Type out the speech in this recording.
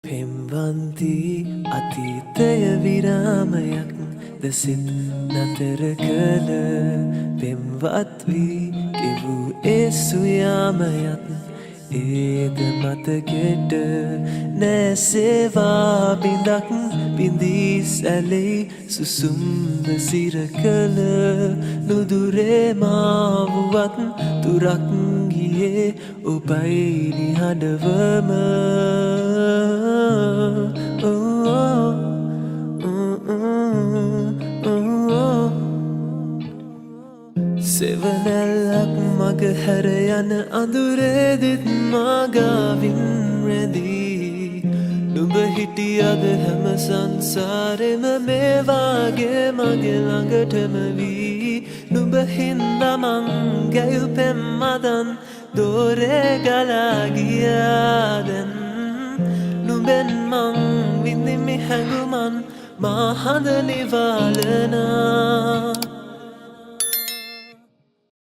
පෙම්වන්ති අතීතය විරාමයක් දසිත් නතර කළ පෙම්වත් වී ගෙවූ ඒ සුයාමයත් ඒද මතකෙට නැසේවා බිඳක් බිඳී සැලෙයි සුසුම්ද සිර කළ නුදුරේ මාවුවත් තුරක් ගියේ ඔබයි නිහඬවම සෙවනැල්ලක් මග හැර යන අඳුරේදිත් මාගාවින් රැඳී නුඹ හිටියද හැම සංසාරෙම මේවාගේ මගේ ළඟටම වී නුඹ හින්දා මං ගැයු පෙම් මදන් දෝරේ ගලා ගියා දැන් නුඹෙන් මං විඳිමි හැඟුමන් මා හඳ නිවාලනා